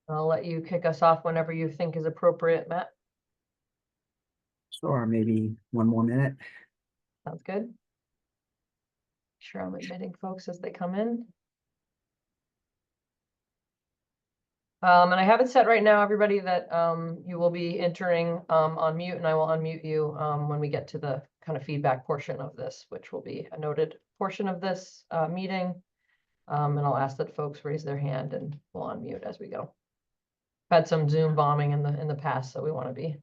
I'll let you kick us off whenever you think is appropriate, Matt. Sure, maybe 1 more minute. Sounds good. Sure, I'm admitting folks as they come in. And I have it set right now, everybody, that you will be entering on mute, and I will unmute you when we get to the kind of feedback portion of this, which will be a noted portion of this meeting. And I'll ask that folks raise their hand and we'll unmute as we go. Had some Zoom bombing in the past, so we want to be,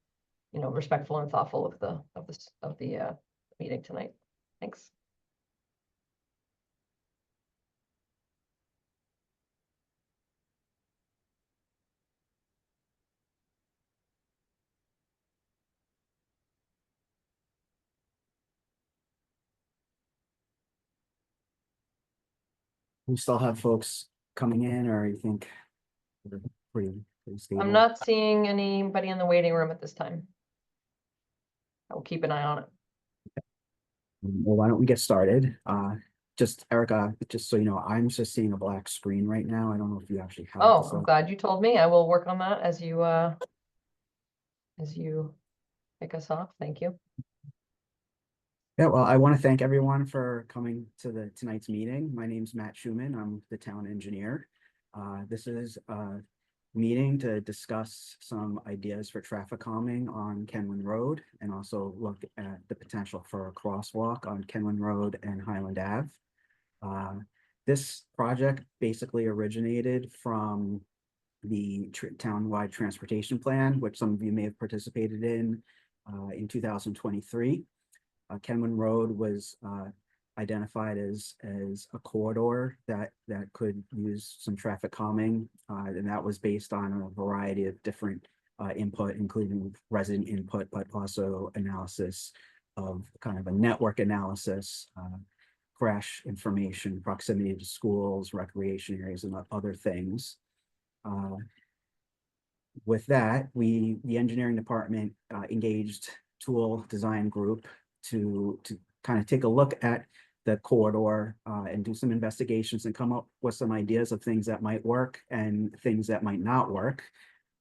respectful and thoughtful of the meeting tonight. Thanks. We still have folks coming in, or you think we're pretty stable? I'm not seeing anybody in the waiting room at this time. I will keep an eye on it. Well, why don't we get started? Just Erica, just so you know, I'm just seeing a black screen right now. I don't know if you actually have. Oh, I'm glad you told me. I will work on that as you kick us off. Thank you. Yeah, well, I want to thank everyone for coming to tonight's meeting. My name's Matt Schuman. I'm the town engineer. This is a meeting to discuss some ideas for traffic calming on Kenwin Road and also look at the potential for a crosswalk on Kenwin Road and Highland Ave. This project basically originated from the town-wide transportation plan, which some of you may have participated in 2023. Kenwin Road was identified as a corridor that could use some traffic calming, and that was based on a variety of different input, including resident input, but also analysis of kind of a network analysis, crash information, proximity to schools, recreation areas, and other things. With that, the engineering department engaged tool design group to kind of take a look at the corridor and do some investigations and come up with some ideas of things that might work and things that might not work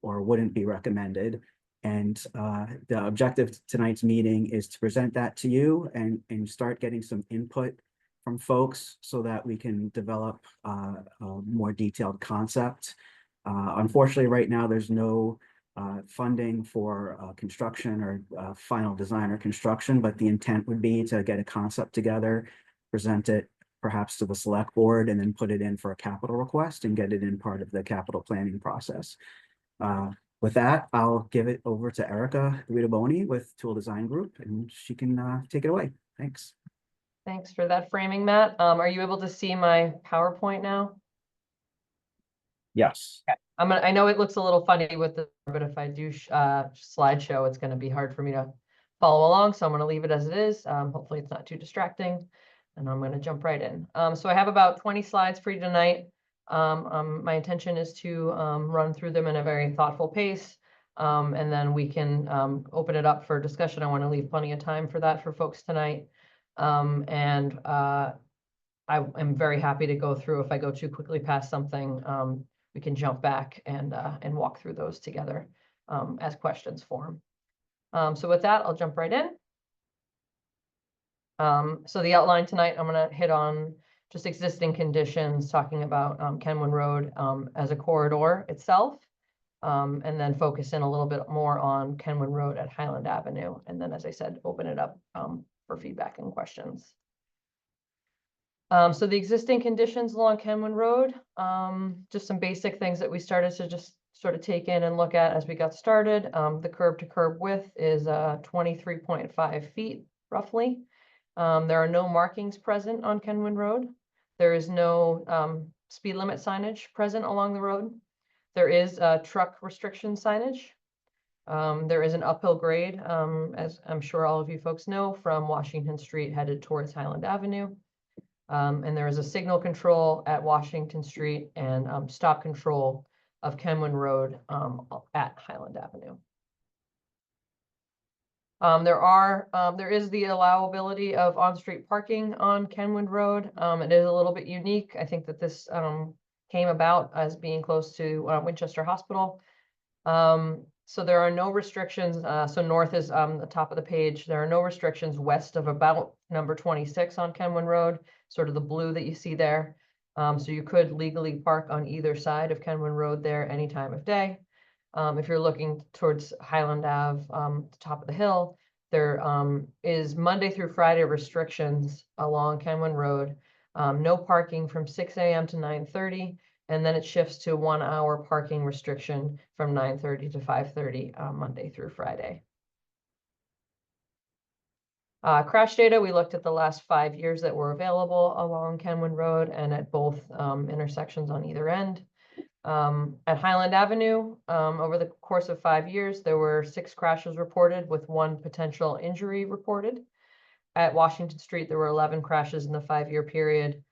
or wouldn't be recommended. And the objective of tonight's meeting is to present that to you and start getting some input from folks so that we can develop a more detailed concept. Unfortunately, right now, there's no funding for construction or final design or construction, but the intent would be to get a concept together, present it perhaps to the select board, and then put it in for a capital request and get it in part of the capital planning process. With that, I'll give it over to Erica Guidoboni with Tool Design Group, and she can take it away. Thanks. Thanks for that framing, Matt. Are you able to see my PowerPoint now? Yes. Okay. I know it looks a little funny with the, but if I do slideshow, it's going to be hard for me to follow along. So I'm going to leave it as it is. Hopefully it's not too distracting, and I'm going to jump right in. So I have about 20 slides for you tonight. My intention is to run through them in a very thoughtful pace. And then we can open it up for discussion. I want to leave plenty of time for that for folks tonight. I am very happy to go through. If I go too quickly past something, we can jump back and walk through those together as questions form. So with that, I'll jump right in. So the outline tonight, I'm going to hit on just existing conditions, talking about Kenwin Road as a corridor itself, and then focus in a little bit more on Kenwin Road at Highland Avenue. And then, as I said, open it up for feedback and questions. So the existing conditions along Kenwin Road, just some basic things that we started to just sort of take in and look at as we got started. The curb to curb width is 23.5 feet roughly. There are no markings present on Kenwin Road. There is no speed limit signage present along the road. There is truck restriction signage. There is an uphill grade, as I'm sure all of you folks know, from Washington Street headed towards Highland Avenue. And there is a signal control at Washington Street and stop control of Kenwin Road at Highland Avenue. There is the allowability of on-street parking on Kenwin Road. It is a little bit unique. I think that this came about as being close to Winchester Hospital. So there are no restrictions. So north is the top of the page. There are no restrictions west of about number 26 on Kenwin Road, sort of the blue that you see there. So you could legally park on either side of Kenwin Road there any time of day. If you're looking towards Highland Ave, the top of the hill, there is Monday through Friday restrictions along Kenwin Road. No parking from 6 a.m. to 9:30. And then it shifts to 1 hour parking restriction from 9:30 to 5:30 Monday through Friday. Crash data, we looked at the last 5 years that were available along Kenwin Road and at both intersections on either end. At Highland Avenue, over the course of 5 years, there were 6 crashes reported with 1 potential injury reported. At Washington Street, there were 11 crashes in the 5-year period.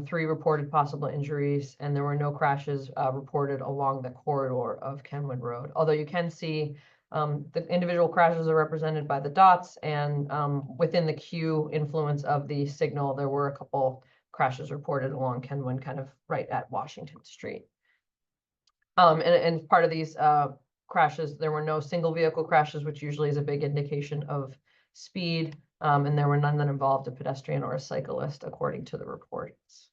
3 reported possible injuries, and there were no crashes reported along the corridor of Kenwin Road. Although you can see the individual crashes are represented by the dots, and within the Q influence of the signal, there were a couple crashes reported along Kenwin, kind of right at Washington Street. And part of these crashes, there were no single vehicle crashes, which usually is a big indication of speed. And there were none that involved a pedestrian or a cyclist, according to the reports.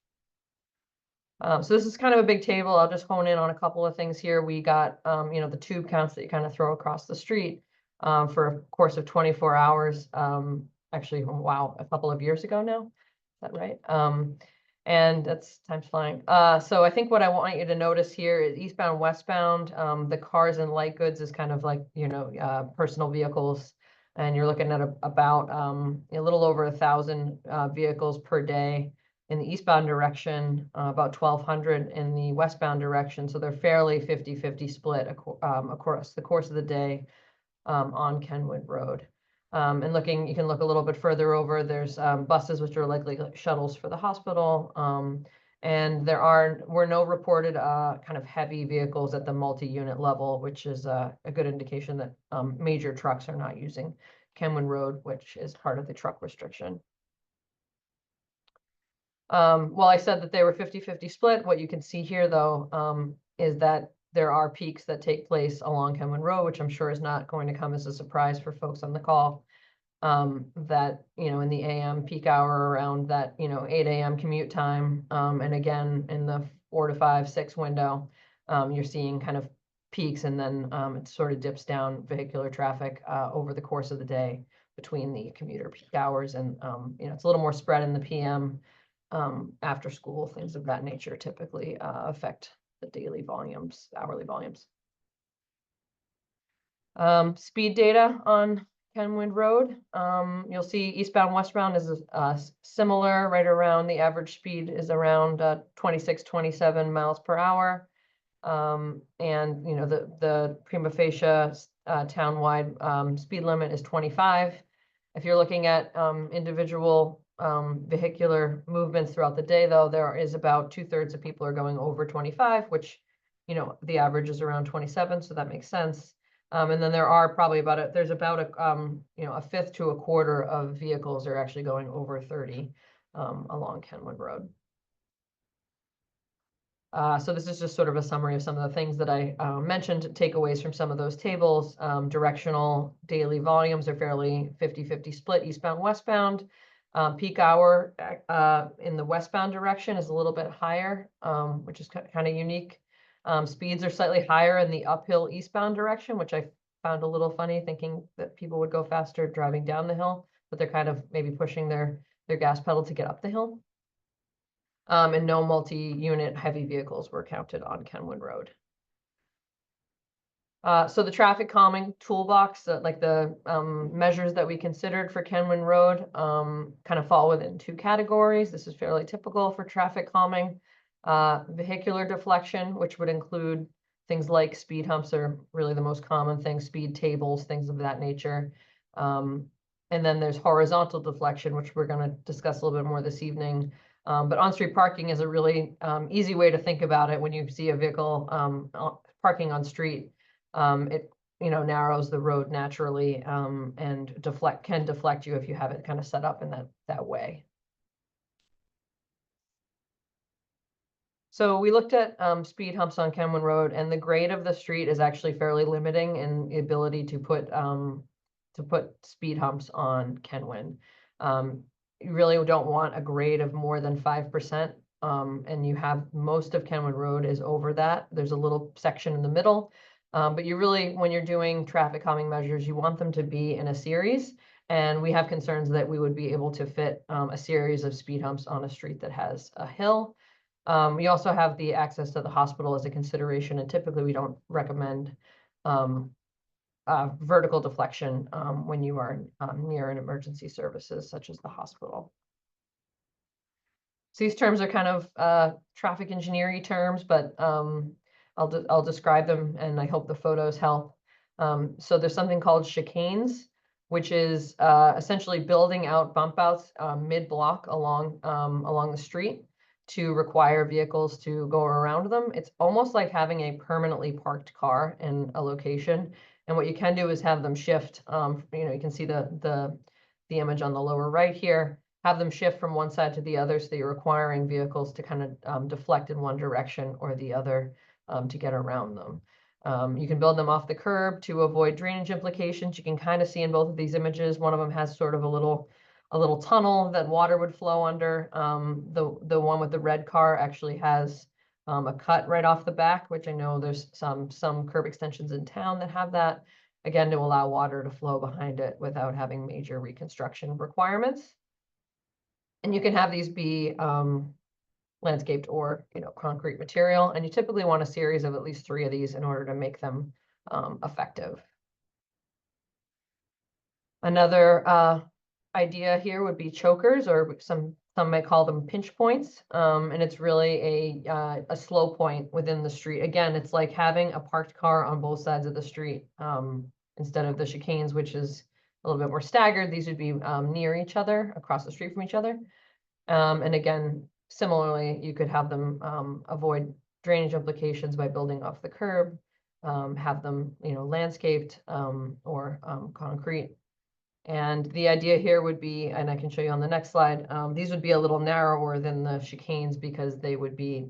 So this is kind of a big table. I'll just hone in on a couple of things here. We got, the tube counts that you kind of throw across the street for a course of 24 hours. Actually, wow, a couple of years ago now. Is that right? And that's time's flying. So I think what I want you to notice here is eastbound, westbound. The cars and light goods is kind of like, personal vehicles. And you're looking at about a little over 1,000 vehicles per day in the eastbound direction, about 1,200 in the westbound direction. So they're fairly 50-50 split across the course of the day on Kenwood Road. And you can look a little bit further over, there's buses, which are likely shuttles for the hospital. And were no reported kind of heavy vehicles at the multi-unit level, which is a good indication that major trucks are not using Kenwin Road, which is part of the truck restriction. Well, I said that they were 50-50 split. What you can see here, though, is that there are peaks that take place along Kenwin Road, which I'm sure is not going to come as a surprise for folks on the call. That, in the AM peak hour around that, 8 a.m. commute time. And again, in the 4 to 5, 6 window, you're seeing kind of peaks, and then it sort of dips down vehicular traffic over the course of the day between the commuter peak hours. And, it's a little more spread in the PM after school, things of that nature typically affect the daily volumes, hourly volumes. Speed data on Kenwin Road. You'll see eastbound, westbound is similar, right around the average speed is around 26-27 miles per hour. And the prima facie townwide speed limit is 25. If you're looking at individual vehicular movements throughout the day, though, there is about 2/3 of people are going over 25, which, the average is around 27, so that makes sense. And then there are probably about a 1/5 to 1/4 of vehicles are actually going over 30 along Kenwood Road. So this is just sort of a summary of some of the things that I mentioned, takeaways from some of those tables. Directional daily volumes are fairly 50-50 split, eastbound, westbound. Peak hour in the westbound direction is a little bit higher, which is kind of unique. Speeds are slightly higher in the uphill eastbound direction, which I found a little funny, thinking that people would go faster driving down the hill, but they're kind of maybe pushing their gas pedal to get up the hill. And no multi-unit heavy vehicles were counted on Kenwood Road. So the traffic calming toolbox, like the measures that we considered for Kenwin Road, kind of fall within 2 categories. This is fairly typical for traffic calming. Vehicular deflection, which would include things like speed humps are really the most common thing, speed tables, things of that nature. And then there's horizontal deflection, which we're going to discuss a little bit more this evening. But on-street parking is a really easy way to think about it. When you see a vehicle parking on street, it narrows the road naturally and can deflect you if you have it kind of set up in that way. So we looked at speed humps on Kenwin Road, and the grade of the street is actually fairly limiting in the ability to put speed humps on Kenwin. You really don't want a grade of more than 5%, and you have most of Kenwin Road is over that. There's a little section in the middle, but you really, when you're doing traffic calming measures, you want them to be in a series. And we have concerns that we would be able to fit a series of speed humps on a street that has a hill. We also have the access to the hospital as a consideration, and typically we don't recommend vertical deflection when you are near an emergency services such as the hospital. So these terms are kind of traffic engineering terms, but I'll describe them, and I hope the photos help. So there's something called chicanes, which is essentially building out bump outs mid-block along the street to require vehicles to go around them. It's almost like having a permanently parked car in a location. And what you can do is have them shift. You can see the image on the lower right here. Have them shift from one side to the other, so that you're requiring vehicles to kind of deflect in one direction or the other to get around them. You can build them off the curb to avoid drainage implications. You can kind of see in both of these images, one of them has sort of a little tunnel that water would flow under. The one with the red car actually has a cut right off the back, which I know there's some curb extensions in town that have that, again, to allow water to flow behind it without having major reconstruction requirements. And you can have these be landscaped or concrete material, and you typically want a series of at least 3 of these in order to make them effective. Another idea here would be chokers, or some might call them pinch points, and it's really a slow point within the street. Again, it's like having a parked car on both sides of the street instead of the chicanes, which is a little bit more staggered. These would be near each other, across the street from each other. And again, similarly, you could have them avoid drainage implications by building off the curb, have them, landscaped or concrete. And the idea here would be, and I can show you on the next slide, these would be a little narrower than the chicanes because they would be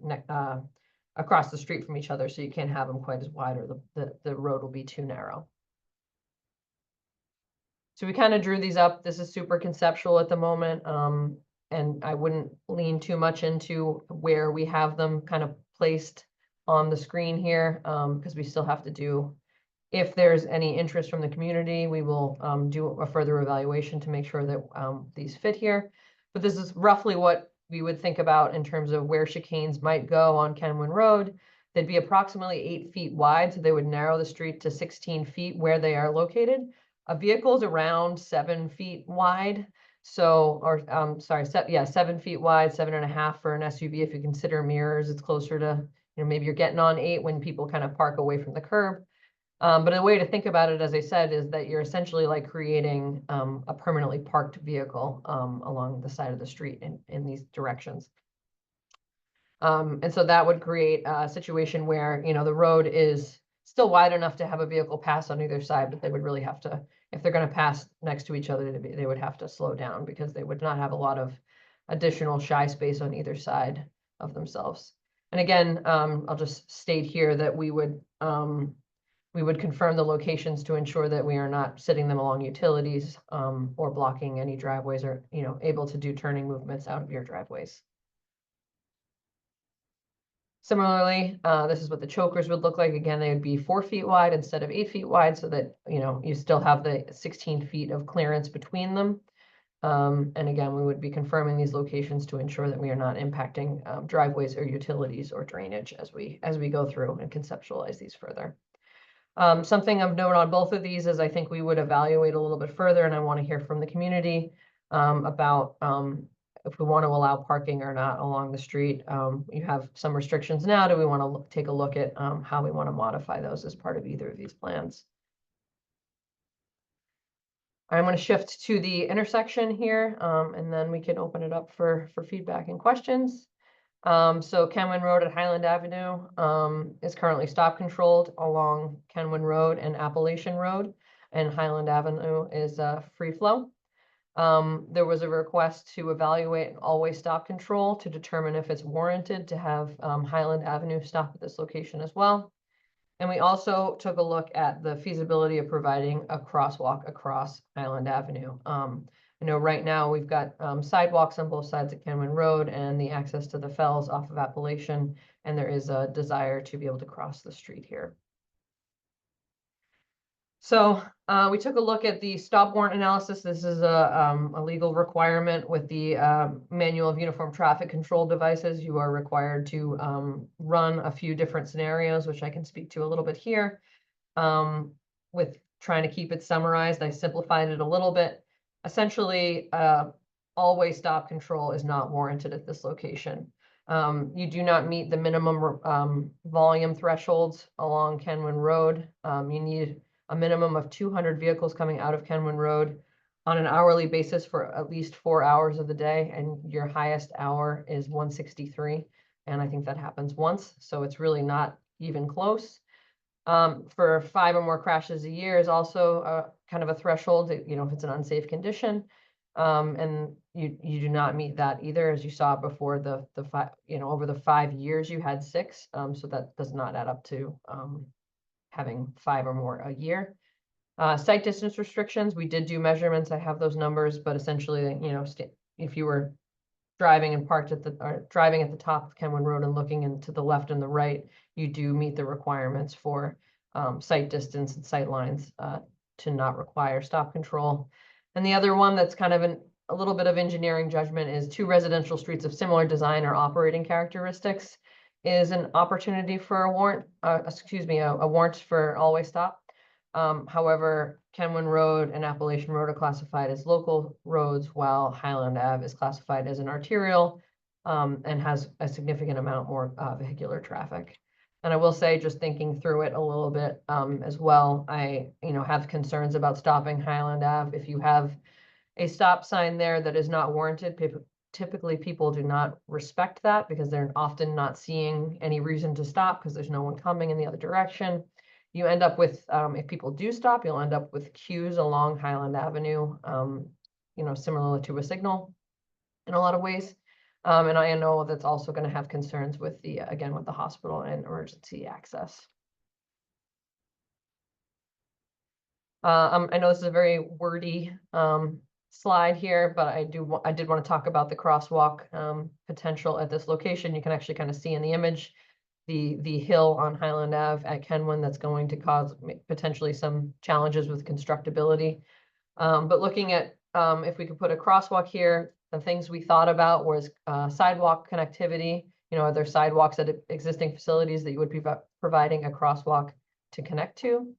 across the street from each other, so you can't have them quite as wide, or the road will be too narrow. So we kind of drew these up. This is super conceptual at the moment. And I wouldn't lean too much into where we have them kind of placed on the screen here, because we still have to do, if there's any interest from the community, we will do a further evaluation to make sure that these fit here. But this is roughly what we would think about in terms of where chicanes might go on Kenwin Road. They'd be approximately 8 feet wide, so they would narrow the street to 16 feet where they are located. A vehicle is around 7 feet wide. So, or sorry, 7 feet wide, 7.5 for an SUV. If you consider mirrors, it's closer to, maybe you're getting on 8 when people kind of park away from the curb. But a way to think about it, as I said, is that you're essentially like creating a permanently parked vehicle along the side of the street in these directions. And so that would create a situation where, the road is still wide enough to have a vehicle pass on either side, but they would really have to, if they're going to pass next to each other, they would have to slow down because they would not have a lot of additional shy space on either side of themselves. And again, I'll just state here that we would confirm the locations to ensure that we are not sitting them along utilities or blocking any driveways, or able to do turning movements out of your driveways. Similarly, this is what the chokers would look like. Again, they would be 4 feet wide instead of 8 feet wide, so that you still have the 16 feet of clearance between them. And again, we would be confirming these locations to ensure that we are not impacting driveways or utilities or drainage as we go through and conceptualize these further. Something of note on both of these is I think we would evaluate a little bit further, and I want to hear from the community about if we want to allow parking or not along the street. You have some restrictions now. Do we want to take a look at how we want to modify those as part of either of these plans? I'm going to shift to the intersection here, and then we can open it up for feedback and questions. So Kenwin Road at Highland Avenue is currently stop controlled along Kenwin Road and Appalachian Road, and Highland Avenue is free flow. There was a request to evaluate an always stop control to determine if it's warranted to have Highland Avenue stop at this location as well. And we also took a look at the feasibility of providing a crosswalk across Highland Avenue. I know right now we've got sidewalks on both sides of Kenwin Road and the access to the fells off of Appalachian, and there is a desire to be able to cross the street here. So we took a look at the stop warrant analysis. This is a legal requirement with the Manual of Uniform Traffic Control Devices. You are required to run a few different scenarios, which I can speak to a little bit here. With trying to keep it summarized, I simplified it a little bit. Essentially, always stop control is not warranted at this location. You do not meet the minimum volume thresholds along Kenwin Road. You need a minimum of 200 vehicles coming out of Kenwin Road on an hourly basis for at least 4 hours of the day, and your highest hour is 163, and I think that happens once, so it's really not even close. For 5 or more crashes a year is also kind of a threshold, you know, if it's an unsafe condition, and you do not meet that either, as you saw before the 5, you know, over the 5 years you had 6, so that does not add up to having 5 or more a year. Sight distance restrictions, we did do measurements. I have those numbers, but essentially, you know, if you were driving and parked at driving at the top of Kenwin Road and looking into the left and the right, you do meet the requirements for sight distance and sight lines to not require stop control. And the other one that's kind of a little bit of engineering judgment is 2 residential streets of similar design or operating characteristics is an opportunity for a warrant, a warrant for always stop. However, Kenwin Road and Appalachian Road are classified as local roads, while Highland Ave is classified as an arterial and has a significant amount more vehicular traffic. And I will say, just thinking through it a little bit as well, I have concerns about stopping Highland Ave. If you have a stop sign there that is not warranted, typically people do not respect that because they're often not seeing any reason to stop because there's no one coming in the other direction. You end up with, if people do stop, you'll end up with queues along Highland Avenue, similar to a signal in a lot of ways. And I know that's also going to have concerns with again, with the hospital and emergency access. I know this is a very wordy slide here, but I did want to talk about the crosswalk potential at this location. You can actually kind of see in the image the hill on Highland Ave at Kenwin that's going to cause potentially some challenges with constructability. But looking at if we could put a crosswalk here, the things we thought about was sidewalk connectivity. You know, are there sidewalks at existing facilities that you would be providing a crosswalk to connect to?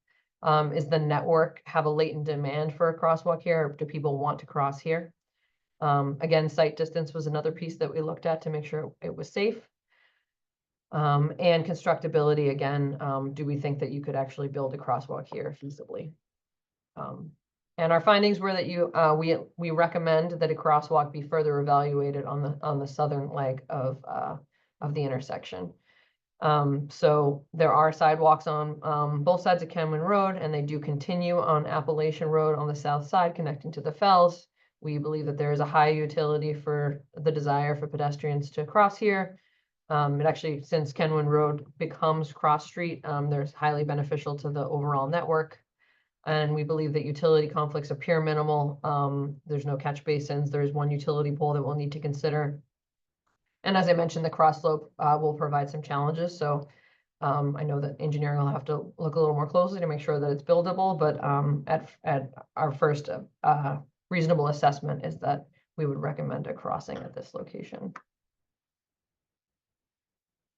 Is the network have a latent demand for a crosswalk here, or do people want to cross here? Again, sight distance was another piece that we looked at to make sure it was safe. And constructability, again, do we think that you could actually build a crosswalk here feasibly? And our findings were that we recommend that a crosswalk be further evaluated on the southern leg of the intersection. So there are sidewalks on both sides of Kenwin Road, and they do continue on Appalachian Road on the south side connecting to the fells. We believe that there is a high utility for the desire for pedestrians to cross here. It actually, since Kenwin Road becomes cross street, there's highly beneficial to the overall network. And we believe that utility conflicts appear minimal. There's no catch basins. There's one utility pole that we'll need to consider. And as I mentioned, the cross slope will provide some challenges. So I know that engineering will have to look a little more closely to make sure that it's buildable. But at our first reasonable assessment is that we would recommend a crossing at this location.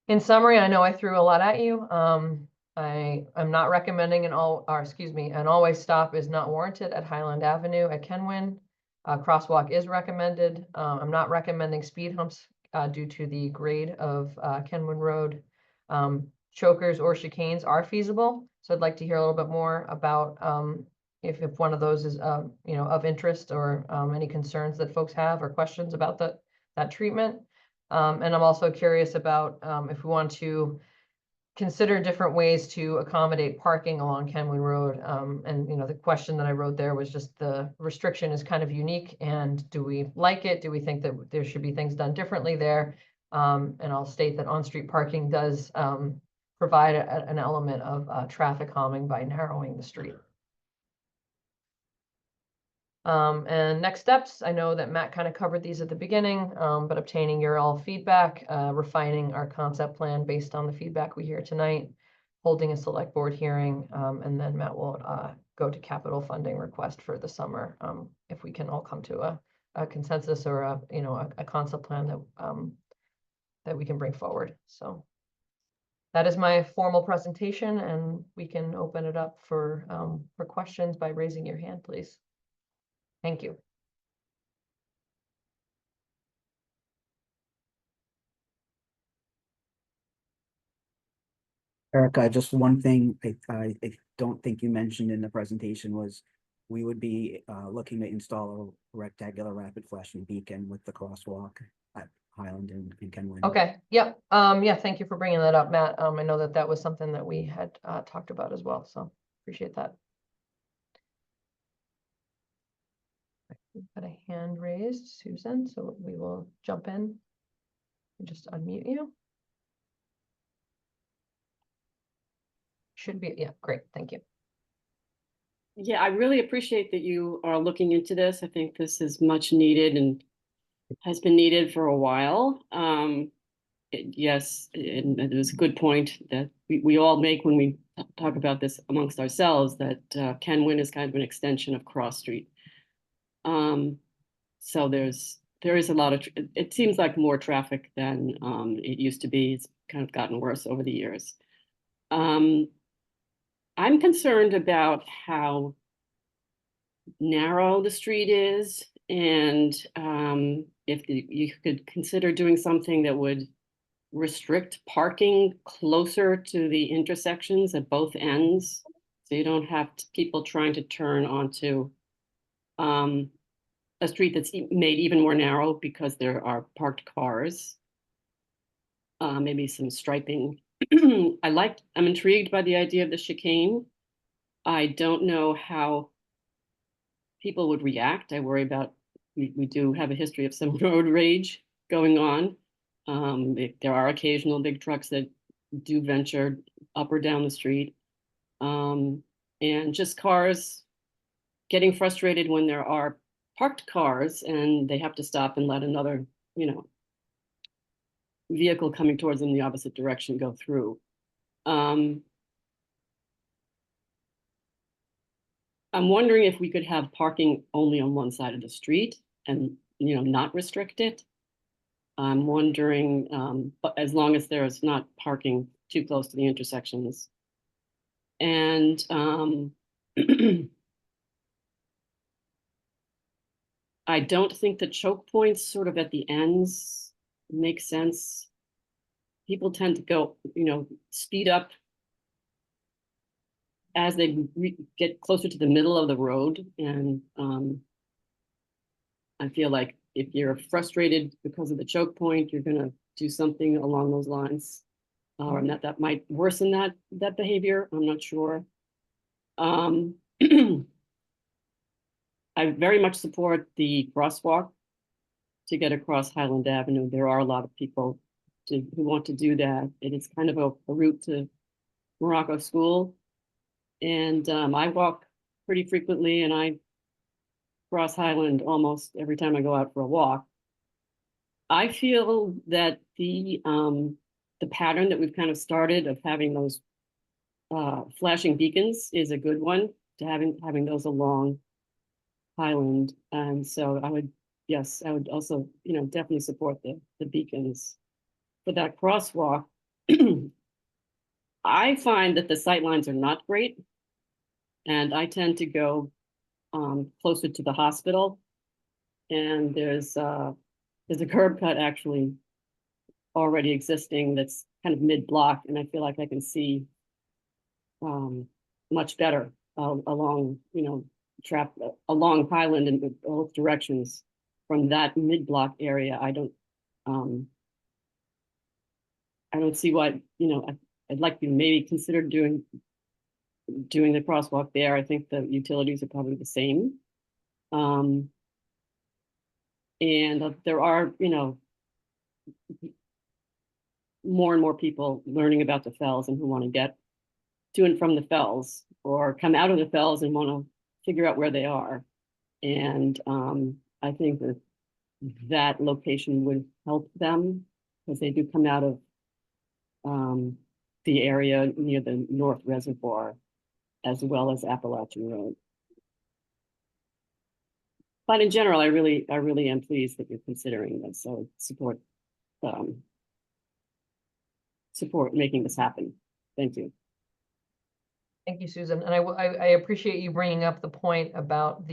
In summary, I know I threw a lot at you. I am not recommending an always stop is not warranted at Highland Avenue at Kenwin. Crosswalk is recommended. I'm not recommending speed humps due to the grade of Kenwin Road. Chokers or chicanes are feasible. So I'd like to hear a little bit more about if one of those is of interest, or any concerns that folks have or questions about that treatment. And I'm also curious about if we want to consider different ways to accommodate parking along Kenwin Road. And the question that I wrote there was just the restriction is kind of unique, and do we like it? Do we think that there should be things done differently there? And I'll state that on-street parking does provide an element of traffic calming by narrowing the street. And next steps, I know that Matt kind of covered these at the beginning, but obtaining your all feedback, refining our concept plan based on the feedback we hear tonight, holding a select board hearing, and then Matt will go to capital funding request for the summer, if we can all come to a consensus or a concept plan that we can bring forward. So that is my formal presentation, and we can open it up for questions by raising your hand, please. Thank you. Erica, just one thing I don't think you mentioned in the presentation was we would be looking to install a rectangular rapid flashing beacon with the crosswalk at Highland and Kenwin. Okay, yep. Yeah, thank you for bringing that up, Matt. I know that that was something that we had talked about as well, so appreciate that. We've got a hand raised, Susan, so we will jump in and just unmute you. Should be, yeah, great, thank you. Yeah, I really appreciate that you are looking into this. I think this is much needed and has been needed for a while. Yes, and it was a good point that we all make when we talk about this amongst ourselves, that Kenwin is kind of an extension of Cross Street. So there is a lot of, it seems like more traffic than it used to be. It's kind of gotten worse over the years. I'm concerned about how narrow the street is, and if you could consider doing something that would restrict parking closer to the intersections at both ends, so you don't have people trying to turn onto a street that's made even more narrow because there are parked cars. Maybe some striping. I'm intrigued by the idea of the chicane. I don't know how people would react. I worry about, we do have a history of some road rage going on. There are occasional big trucks that do venture up or down the street. And just cars getting frustrated when there are parked cars and they have to stop and let another, vehicle coming towards them in the opposite direction go through. I'm wondering if we could have parking only on one side of the street and, not restrict it. I'm wondering, but as long as there's not parking too close to the intersections. And I don't think the choke points sort of at the ends make sense. People tend to go, speed up as they get closer to the middle of the road. And I feel like if you're frustrated because of the choke point, you're going to do something along those lines. And that might worsen that behavior. I'm not sure. I very much support the crosswalk to get across Highland Avenue. There are a lot of people who want to do that. It is kind of a route to Morocco School. And I walk pretty frequently, and I cross Highland almost every time I go out for a walk. I feel that the pattern that we've kind of started of having those flashing beacons is a good one, to having those along Highland. And so I would also, definitely support the beacons for that crosswalk. I find that the sight lines are not great, and I tend to go closer to the hospital. And there's a curb cut actually already existing that's kind of mid-block, and I feel like I can see much better along, along Highland in both directions from that mid-block area. I don't see why, I'd like to maybe consider doing the crosswalk there. I think the utilities are probably the same. And there are, more and more people learning about the fells and who want to get to and from the fells or come out of the fells and want to figure out where they are. And I think that location would help them because they do come out of the area near the North Reservoir as well as Appalachian Road. But in general, I really am pleased that you're considering this. So support making this happen. Thank you. Thank you, Susan. And I appreciate you bringing up the point about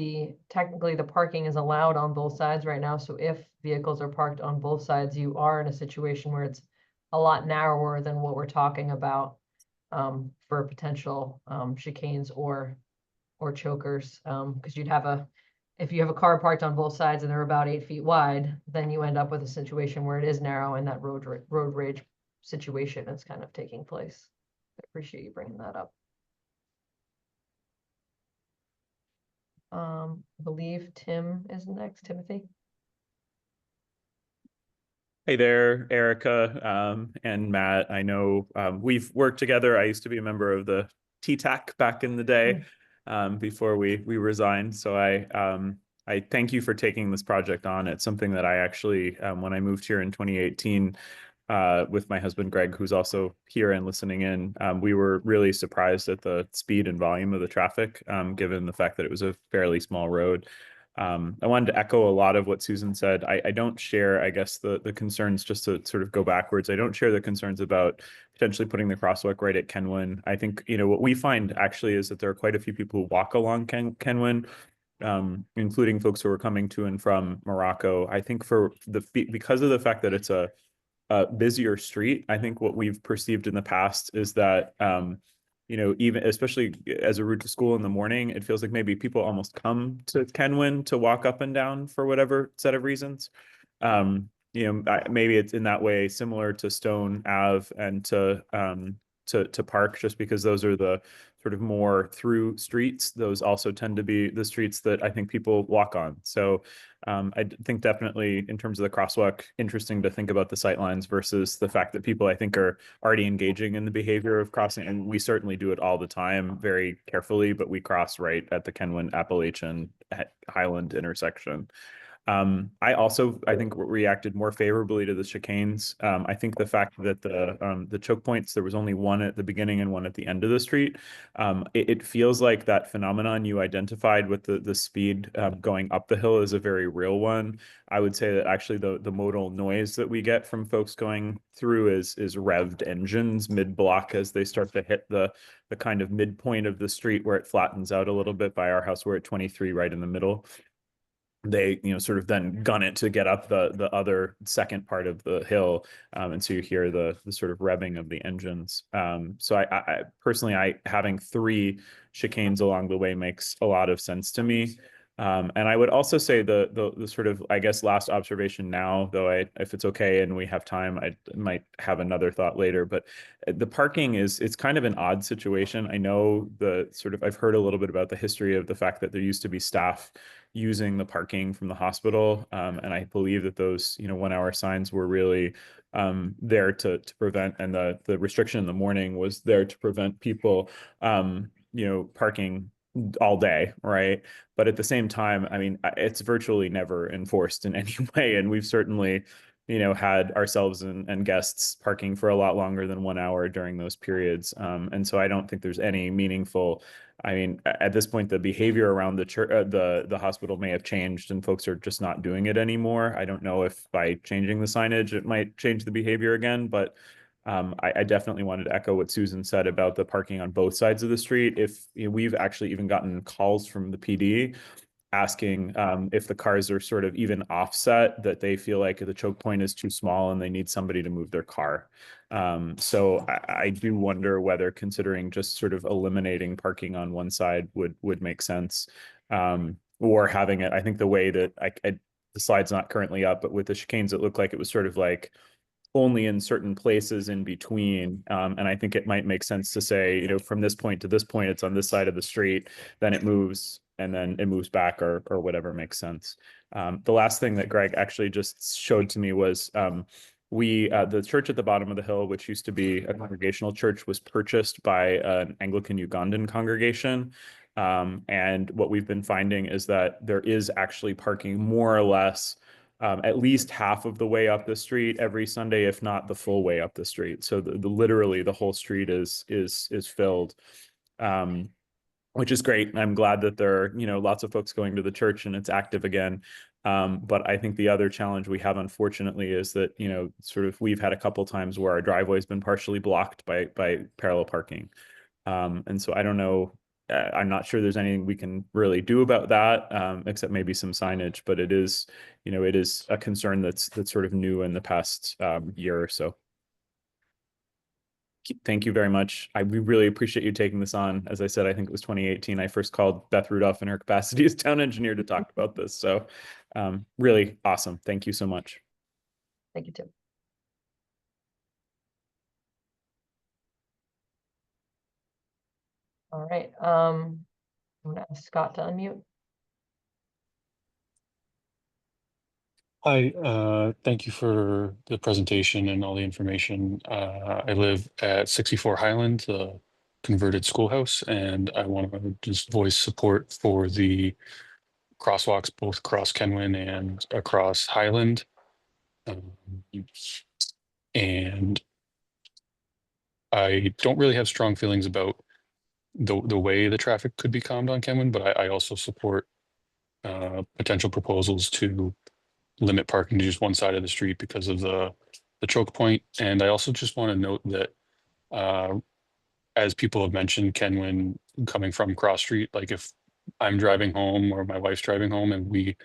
technically the parking is allowed on both sides right now. So if vehicles are parked on both sides, you are in a situation where it's a lot narrower than what we're talking about for potential chicanes or chokers. Because if you have a car parked on both sides and they're about 8 feet wide, then you end up with a situation where it is narrow and that road rage situation is kind of taking place. I appreciate you bringing that up. I believe Tim is next. Timothy. Hey there, Erica and Matt. I know we've worked together. I used to be a member of the TTAC back in the day before we resigned. So I thank you for taking this project on. It's something that I actually, when I moved here in 2018, with my husband, Greg, who's also here and listening in, we were really surprised at the speed and volume of the traffic, given the fact that it was a fairly small road. I wanted to echo a lot of what Susan said. I don't share, I guess, the concerns, just to sort of go backwards. I don't share the concerns about potentially putting the crosswalk right at Kenwin. I think, what we find actually is that there are quite a few people who walk along Kenwin, including folks who are coming to and from Morocco. I think because of the fact that it's a busier street, I think what we've perceived in the past is that even especially as a route to school in the morning, it feels like maybe people almost come to Kenwin to walk up and down for whatever set of reasons. Maybe it's in that way similar to Stone Ave and to Park, just because those are the sort of more through streets. Those also tend to be the streets that I think people walk on. So I think definitely in terms of the crosswalk, interesting to think about the sightlines versus the fact that people, I think, are already engaging in the behavior of crossing. And we certainly do it all the time very carefully, but we cross right at the Kenwin Appalachian Highland intersection. I think reacted more favorably to the chicanes. I think the fact that the choke points, there was only one at the beginning and one at the end of the street. It feels like that phenomenon you identified with the speed going up the hill is a very real one. I would say that actually the modal noise that we get from folks going through is revved engines mid-block as they start to hit the kind of midpoint of the street where it flattens out a little bit. By our house, we're at 23 right in the middle. They sort of then gun it to get up the other second part of the hill, and so you hear the sort of revving of the engines. So I personally, having 3 chicanes along the way makes a lot of sense to me. And I would also say the sort of, I guess, last observation now, though, if it's okay and we have time, I might have another thought later, but the parking it's kind of an odd situation. I know I've heard a little bit about the history of the fact that there used to be staff using the parking from the hospital. And I believe that those, 1-hour signs were really there to prevent, and the restriction in the morning was there to prevent people, parking all day, right? But at the same time, I mean, it's virtually never enforced in any way. And we've certainly, had ourselves and guests parking for a lot longer than 1 hour during those periods. And so I don't think there's any meaningful, I mean, at this point, the behavior around the church, the hospital may have changed and folks are just not doing it anymore. I don't know if by changing the signage, it might change the behavior again, but I definitely wanted to echo what Susan said about the parking on both sides of the street. If we've actually even gotten calls from the PD asking if the cars are sort of even offset, that they feel like the choke point is too small and they need somebody to move their car. So I do wonder whether considering just sort of eliminating parking on one side would make sense, or having it. I think the way that the slide's not currently up, but with the chicanes, it looked like it was sort of like only in certain places in between. And I think it might make sense to say, you know, from this point to this point, it's on this side of the street, then it moves, and then it moves back, or whatever makes sense. The last thing that Greg actually just showed to me was the church at the bottom of the hill, which used to be a congregational church, was purchased by an Anglican Ugandan congregation. And what we've been finding is that there is actually parking more or less at least half of the way up the street every Sunday, if not the full way up the street. So literally the whole street is filled. Which is great. And I'm glad that there are, you know, lots of folks going to the church and it's active again. But I think the other challenge we have, unfortunately, is that, you know, sort of we've had a couple times where our driveway has been partially blocked by parallel parking. And so I don't know, I'm not sure there's anything we can really do about that, except maybe some signage, but it is, you know, it is a concern that's sort of new in the past year or so. Thank you very much. We really appreciate you taking this on. As I said, I think it was 2018. I first called Beth Rudolph in her capacity as town engineer to talk about this. So really awesome. Thank you so much. Thank you, Tim. All right. I'm gonna ask Scott to unmute. Hi, thank you for the presentation and all the information. I live at 64 Highland, the converted schoolhouse, and I want to just voice support for the crosswalks both across Kenwin and across Highland. And I don't really have strong feelings about the way the traffic could be calmed on Kenwin, but I also support potential proposals to limit parking to just one side of the street because of the choke point. And I also just want to note that as people have mentioned, Kenwin coming from Cross Street, like if I'm driving home or my wife's driving home and we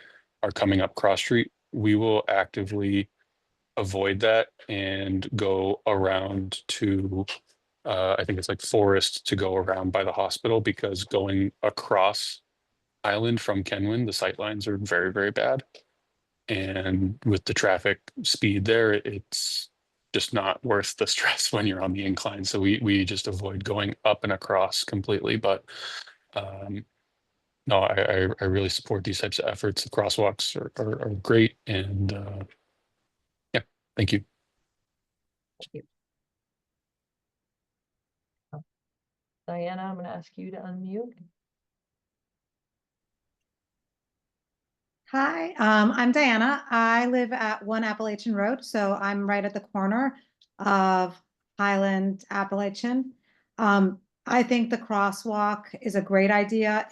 are coming up Cross Street, we will actively avoid that and go around to I think it's like Forest to go around by the hospital, because going across Island from Kenwin, the sight lines are very, very bad. And with the traffic speed there, it's just not worth the stress when you're on the incline. So we just avoid going up and across completely. But no, I really support these types of efforts. The crosswalks are great. And yeah, thank you. Thank you. Diana, I'm gonna ask you to unmute. Hi, I'm Diana. I live at 1 Appalachian Road, so I'm right at the corner of Highland Appalachian. I think the crosswalk is a great idea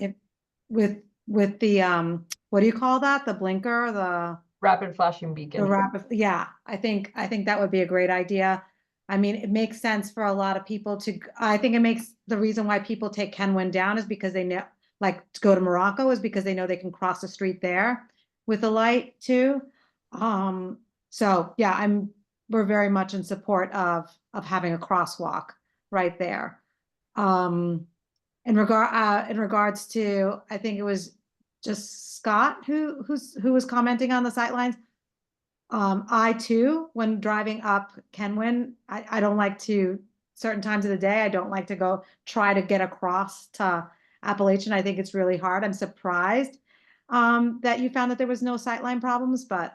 with the what do you call that? The blinker, the Rapid flashing beacon. rapid, yeah, I think that would be a great idea. I mean, it makes sense for a lot of people I think it makes the reason why people take Kenwin down is because they know, like, to go to Morocco is because they know they can cross the street there with a light too. So yeah, we're very much in support of having a crosswalk right there. In regards to, I think it was just Scott who was commenting on the sightlines. I too, when driving up Kenwin, I don't like to, certain times of the day, I don't like to try to get across to Appalachian. I think it's really hard. I'm surprised that you found that there was no sightline problems, but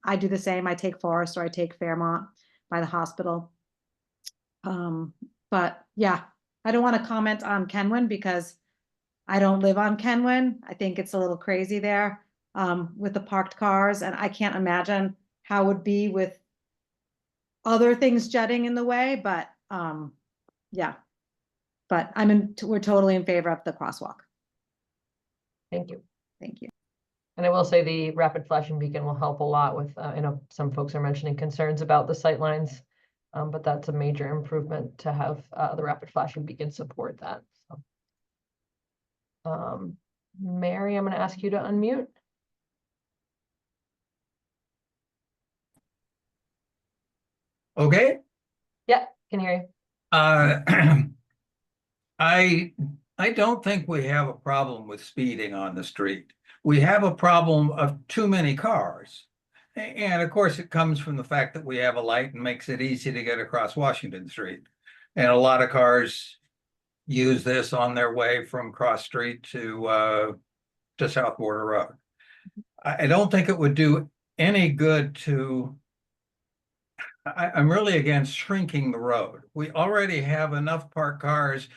I do the same. I take Forest or I take Fairmont by the hospital. But yeah, I don't want to comment on Kenwin because I don't live on Kenwin. I think it's a little crazy there with the parked cars, and I can't imagine how it would be with other things jutting in the way, but yeah. But we're totally in favor of the crosswalk. Thank you. Thank you. And I will say the rapid flashing beacon will help a lot with, I know some folks are mentioning concerns about the sightlines, but that's a major improvement to have the rapid flashing beacon support that. So. Mary, I'm going to ask you to unmute. Okay. Yeah, can hear you. I don't think we have a problem with speeding on the street. We have a problem of too many cars. And of course, it comes from the fact that we have a light and makes it easy to get across Washington Street. And a lot of cars use this on their way from Cross Street to South Border Road. I don't think it would do any good to, I'm really against shrinking the road. We already have enough parked cars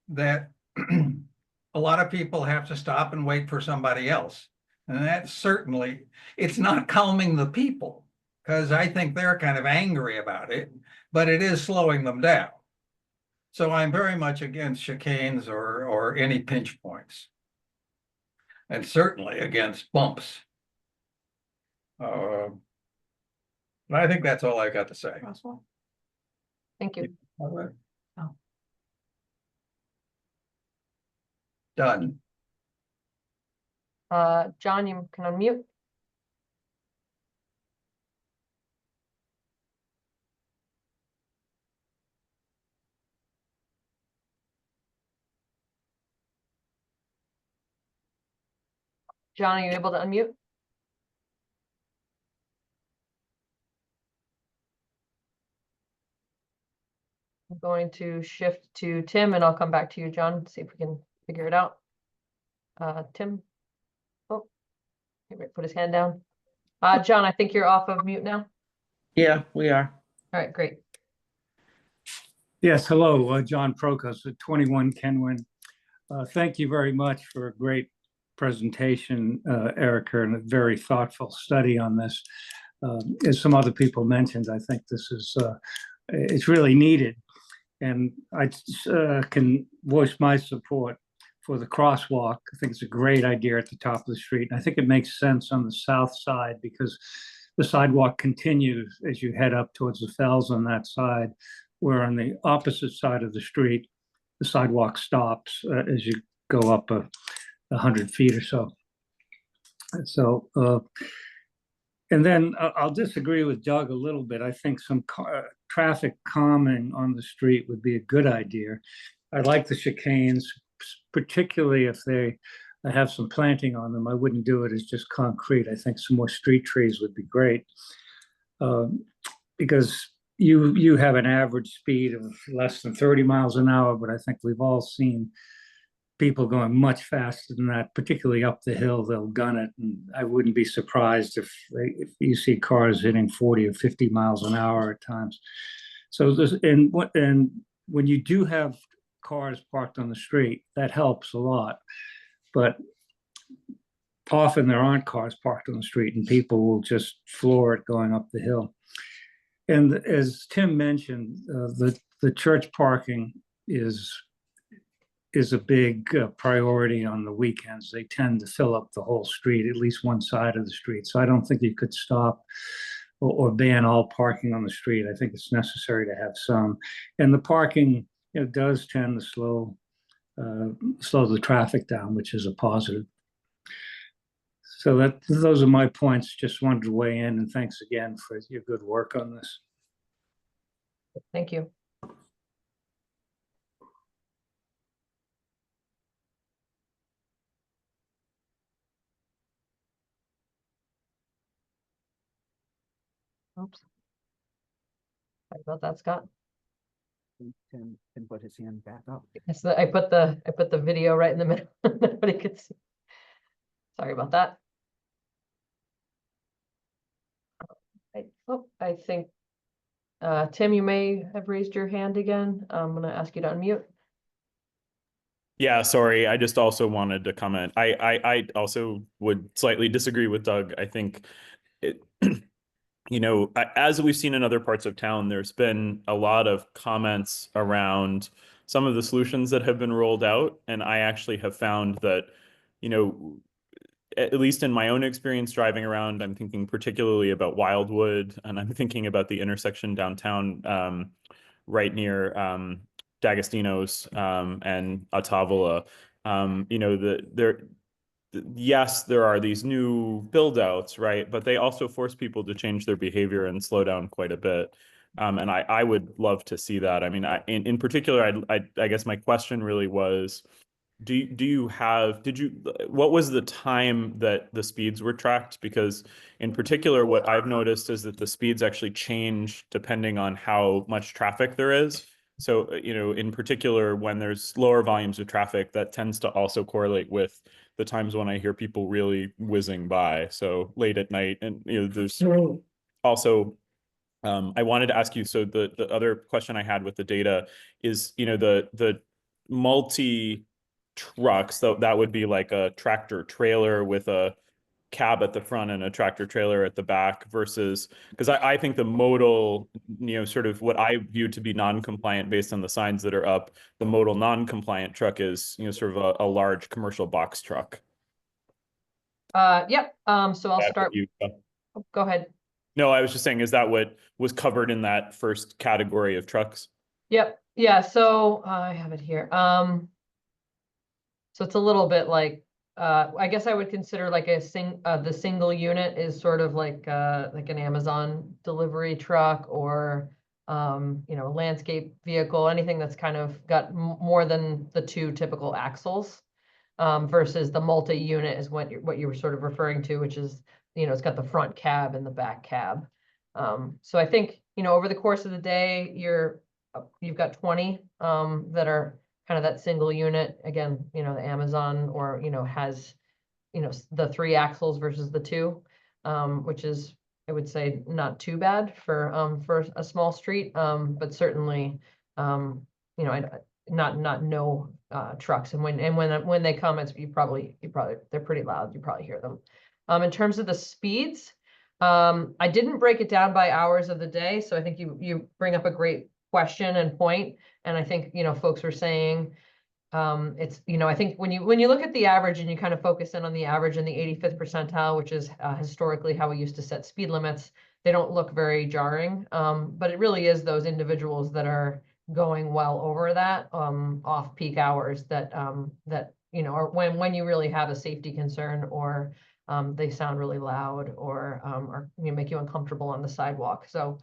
that a lot of people have to stop and wait for somebody else. And that certainly, it's not calming the people, because I think they're kind of angry about it, but it is slowing them down. So I'm very much against chicanes or any pinch points. And certainly against bumps. But I think that's all I got to say. Thank you. All right. Oh. Done. John, you can unmute. John, are you able to unmute? I'm going to shift to Tim and I'll come back to you, John, see if we can figure it out. Tim. Oh, he might put his hand down. John, I think you're off of mute now. Yeah, we are. All right, great. Yes, hello, John Prokos at 21 Kenwin. Thank you very much for a great presentation, Erica, and a very thoughtful study on this. As some other people mentioned, I think this is, it's really needed. And I can voice my support for the crosswalk. I think it's a great idea at the top of the street. And I think it makes sense on the south side because the sidewalk continues as you head up towards the Fells on that side, where on the opposite side of the street, the sidewalk stops as you go up 100 feet or so. So, and then I'll disagree with Doug a little bit. I think some traffic calming on the street would be a good idea. I like the chicanes, particularly if they have some planting on them. I wouldn't do it as just concrete. I think some more street trees would be great. Because you have an average speed of less than 30 miles an hour, but I think we've all seen people going much faster than that, particularly up the hill. They'll gun it, and I wouldn't be surprised if you see cars hitting 40 or 50 miles an hour at times. So this, and when you do have cars parked on the street, that helps a lot. But often there aren't cars parked on the street, and people will just floor it going up the hill. And as Tim mentioned, the church parking is a big priority on the weekends. They tend to fill up the whole street, at least one side of the street. So I don't think you could stop or ban all parking on the street. I think it's necessary to have some. And the parking, does tend to slow the traffic down, which is a positive. So those are my points. Just wanted to weigh in, and thanks again for your good work on this. Thank you. Oops. Sorry about that, Scott. Tim can put his hand back up. Yes, I put the video right in the middle. Nobody could see. Sorry about that. I think Tim, you may have raised your hand again. I'm going to ask you to unmute. Yeah, sorry. I just also wanted to comment. I also would slightly disagree with Doug. I think it, as we've seen in other parts of town, there's been a lot of comments around some of the solutions that have been rolled out. And I actually have found that, at least in my own experience driving around, I'm thinking particularly about Wildwood, and I'm thinking about the intersection downtown, right near D'Agostino's and Ottavala. Yes, there are these new build outs, right? But they also force people to change their behavior and slow down quite a bit. And I would love to see that. I mean, in particular, I guess my question really was, what was the time that the speeds were tracked? Because in particular, what I've noticed is that the speeds actually change depending on how much traffic there is. So, in particular, when there's lower volumes of traffic, that tends to also correlate with the times when I hear people really whizzing by. So late at night, and there's also, I wanted to ask you, so the other question I had with the data is, the multi trucks, that would be like a tractor trailer with a cab at the front and a tractor trailer at the back versus, because I think the modal, sort of what I view to be non-compliant based on the signs that are up, the modal non-compliant truck is, sort of a large commercial box truck. Yep, so I'll start, go ahead. No, I was just saying, is that what was covered in that first category of trucks? Yep, yeah, so I have it here. So it's a little bit like, I guess I would consider like the single unit is sort of like an Amazon delivery truck or landscape vehicle, anything that's kind of got more than the two typical axles. Versus the multi-unit is what you were sort of referring to, which is, it's got the front cab and the back cab. So I think, over the course of the day, you've got 20 that are kind of that single unit. Again, the Amazon or, has, the 3 axles versus the 2, which is, I would say, not too bad for a small street, but certainly, not no trucks. And when they come, it's you probably they're pretty loud. You probably hear them. In terms of the speeds, I didn't break it down by hours of the day, so I think you bring up a great question and point. And I think folks were saying it's I think when you look at the average and you kind of focus in on the average in the 85th percentile, which is historically how we used to set speed limits, they don't look very jarring. But it really is those individuals that are going well over that off peak hours that or when you really have a safety concern or they sound really loud or make you uncomfortable on the sidewalk. So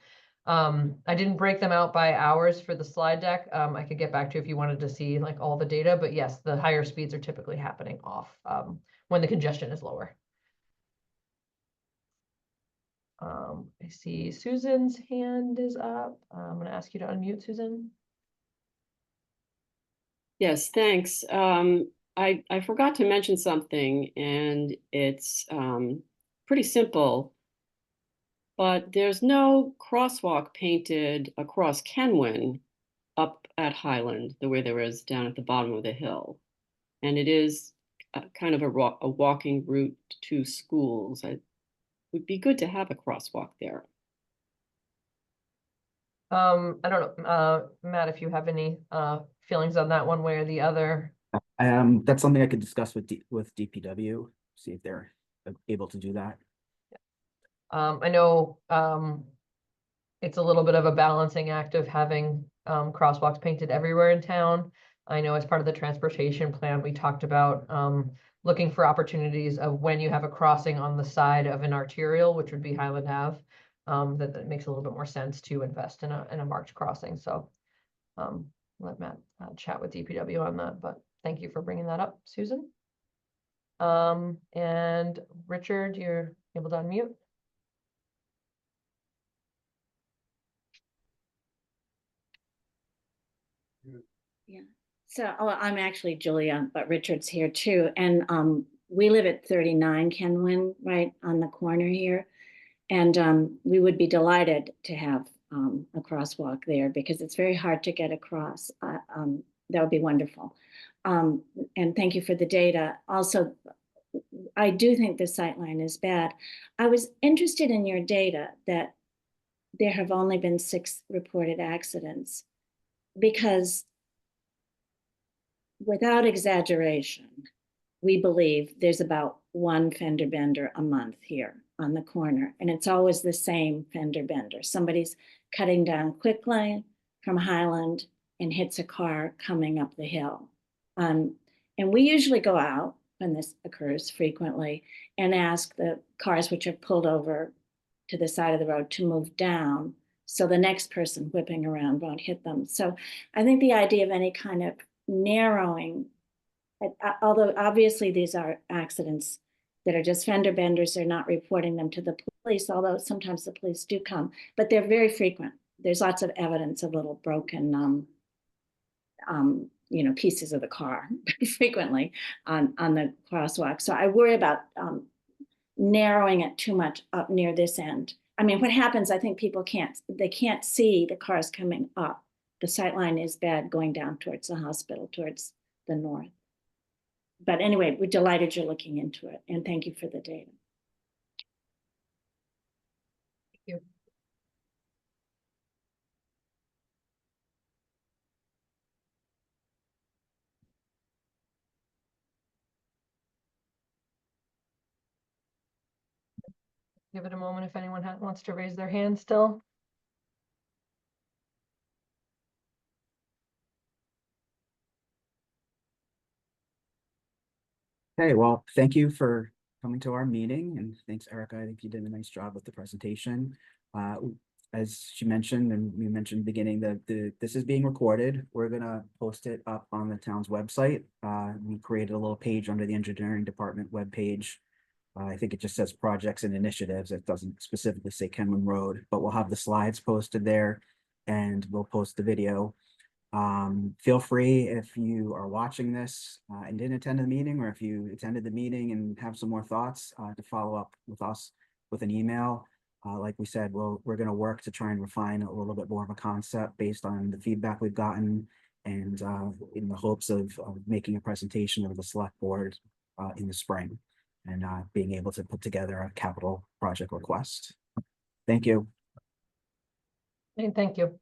I didn't break them out by hours for the slide deck. I could get back to you if you wanted to see like all the data, but yes, the higher speeds are typically happening off when the congestion is lower. I see Susan's hand is up. I'm going to ask you to unmute, Susan. Yes, thanks. I forgot to mention something, and it's pretty simple, but there's no crosswalk painted across Kenwin up at Highland the way there is down at the bottom of the hill. And it is kind of a walking route to schools. It would be good to have a crosswalk there. I don't know, Matt, if you have any feelings on that one way or the other. That's something I could discuss with DPW, see if they're able to do that. I know it's a little bit of a balancing act of having crosswalks painted everywhere in town. I know as part of the transportation plan, we talked about looking for opportunities of when you have a crossing on the side of an arterial, which would be Highland Ave, that makes a little bit more sense to invest in a marked crossing. So let Matt chat with DPW on that, but thank you for bringing that up, Susan. And Richard, you're able to unmute. Yeah. So I'm actually Julia, but Richard's here too. And we live at 39 Kenwin, right on the corner here. And we would be delighted to have a crosswalk there because it's very hard to get across. That would be wonderful. And thank you for the data. Also, I do think the sightline is bad. I was interested in your data that there have only been 6 reported accidents because without exaggeration, we believe there's about 1 fender bender a month here on the corner. And it's always the same fender bender. Somebody's cutting down quickly from Highland and hits a car coming up the hill. And we usually go out when this occurs frequently and ask the cars which are pulled over to the side of the road to move down so the next person whipping around won't hit them. So I think the idea of any kind of narrowing Although obviously these are accidents that are just fender benders, they're not reporting them to the police, although sometimes the police do come, but they're very frequent. There's lots of evidence of little broken, pieces of the car frequently on the crosswalk. So I worry about narrowing it too much up near this end. I mean, what happens, I think people can't see the cars coming up. The sight line is bad going down towards the hospital, towards the north. But anyway, we're delighted you're looking into it, and thank you for the data. Thank you. Give it a moment if anyone wants to raise their hand still. Okay, well, thank you for coming to our meeting, and thanks, Erica. I think you did a nice job with the presentation. As she mentioned, and we mentioned in the beginning, that this is being recorded. We're gonna post it up on the town's website. We created a little page under the engineering department webpage. I think it just says projects and initiatives. It doesn't specifically say Kenwin Road, but we'll have the slides posted there, and we'll post the video. Feel free, if you are watching this and didn't attend the meeting, or if you attended the meeting and have some more thoughts, to follow up with us with an email. Like we said, we're going to work to try and refine a little bit more of a concept based on the feedback we've gotten, and in the hopes of making a presentation of the select board in the spring, and being able to put together a capital project request. Thank you. Thank you.